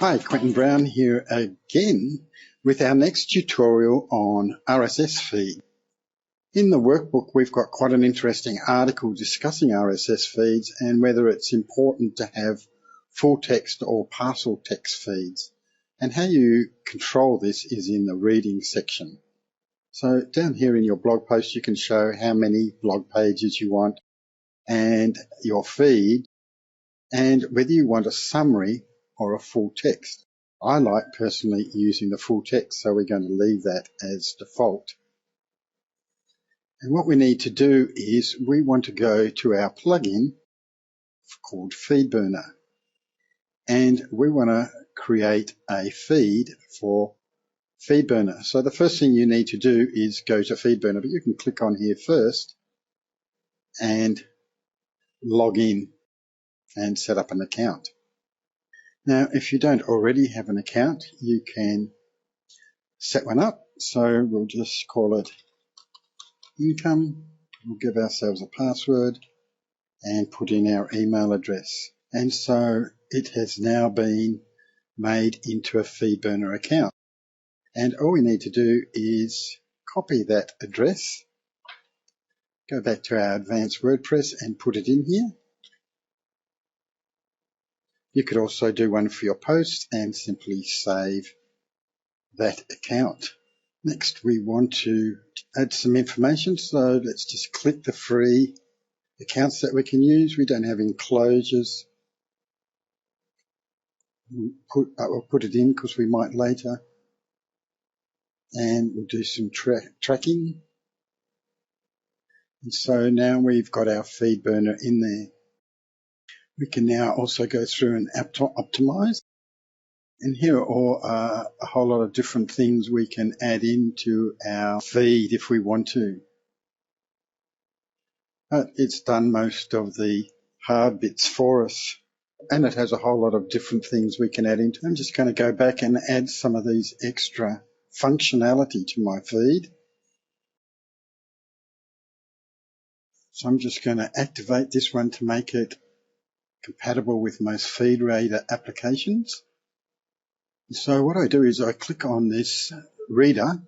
Hi, Quentin Brown here again with our next tutorial on RSS feed. In the workbook, we've got quite an interesting article discussing RSS feeds and whether it's important to have full text or parcel text feeds. And how you control this is in the reading section. So down here in your blog post, you can show how many blog pages you want and your feed and whether you want a summary or a full text. I like personally using the full text, so we're going to leave that as default. And what we need to do is we want to go to our plugin called Feedburner, and we want to create a feed for Feedburner. So the first thing you need to do is go to Feedburner, but you can click on here first and log in and set up an account. Now, if you don't already have an account, you can set one up. So we'll just call it income. We'll give ourselves a password and put in our email address. And so it has now been made into a Feedburner account. And all we need to do is copy that address, go back to our advanced WordPress and put it in here. You could also do one for your post and simply save that account. Next, we want to add some information. So let's just click the free accounts that we can use. We don't have enclosures. We'll put it in because we might later. And we'll do some tracking. And so now we've got our Feedburner in there. We can now also go through and optimize. And here are a whole lot of different things we can add into our feed if we want to. But it's done most of the hard bits for us. And it has a whole lot of different things we can add into. I'm just going to go back and add some of these extra functionality to my feed. So I'm just going to activate this one to make it compatible with most feed reader applications. So what I do is I click on this reader,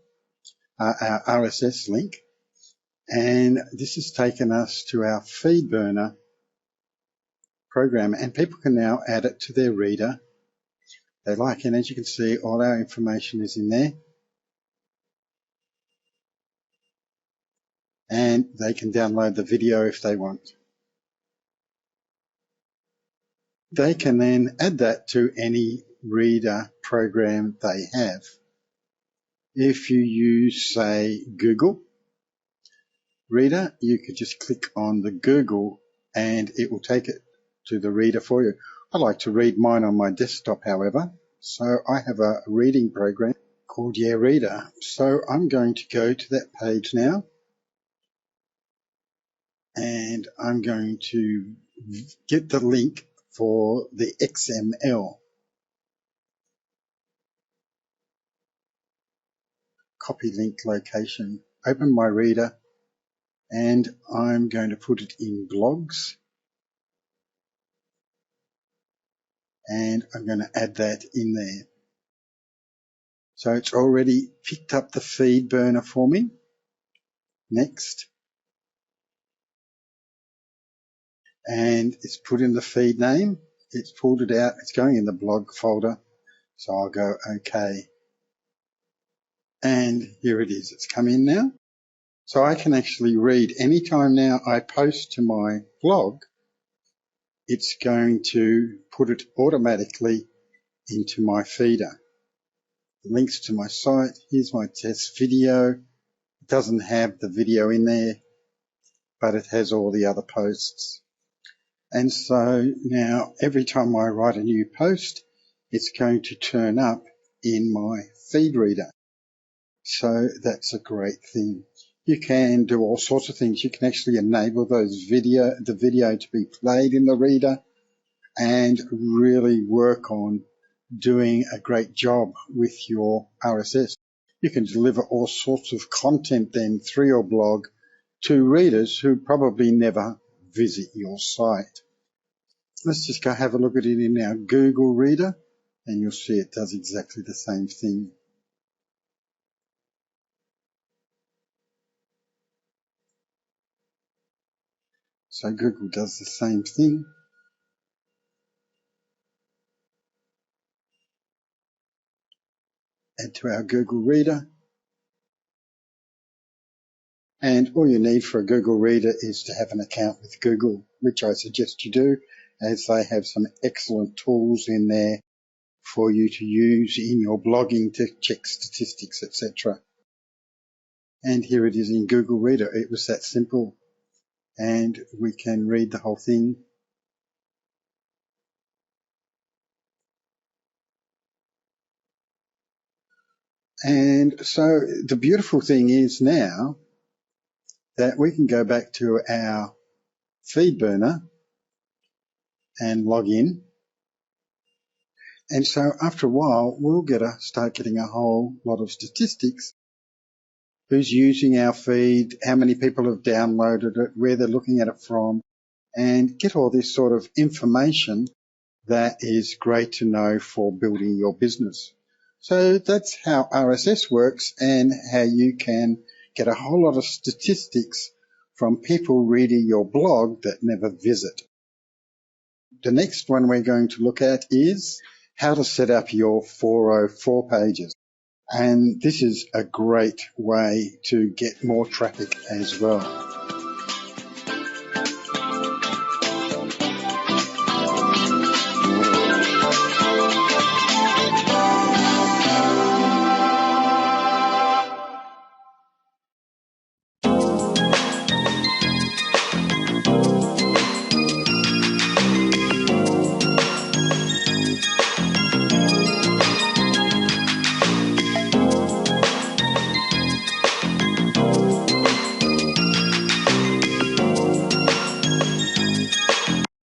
our RSS link, and this has taken us to our Feedburner program, and people can now add it to their reader they like. And as you can see, all our information is in there, and they can download the video if they want. They can then add that to any reader program they have. If you use, say, Google Reader, you could just click on the Google and it will take it to the reader for you. I like to read mine on my desktop, however, so I have a reading program called Reader. So I'm going to go to that page now, and I'm going to get the link for the XML. Copy link location, open my reader, and I'm going to put it in blogs. And I'm going to add that in there. So it's already picked up the Feedburner for me. Next. And it's put in the feed name. It's pulled it out. It's going in the blog folder. So I'll go OK. And here it is. It's come in now. So I can actually read anytime now I post to my blog. It's going to put it automatically into my feeder. The links to my site. Here's my test video. It doesn't have the video in there, but it has all the other posts. And so now every time I write a new post, it's going to turn up in my feed reader. So that's a great thing. You can do all sorts of things. You can actually enable the video to be played in the reader and really work on doing a great job with your RSS. You can deliver all sorts of content then through your blog to readers who probably never visit your site. Let's just go have a look at it in our Google Reader. and you'll see it does exactly the same thing. So Google does the same thing. Add to our Google Reader. And all you need for a Google Reader is to have an account with Google, which I suggest you do, as they have some excellent tools in there for you to use in your blogging to check statistics, etc. And here it is in Google Reader. It was that simple. And we can read the whole thing. And so the beautiful thing is now that we can go back to our Feedburner and log in. And so after a while, we'll start getting a whole lot of statistics. Who's using our feed, how many people have downloaded it, where they're looking at it from, and get all this sort of information that is great to know for building your business. So that's how RSS works and how you can get a whole lot of statistics from people reading your blog that never visit. The next one we're going to look at is how to set up your 404 pages. And this is a great way to get more traffic as well.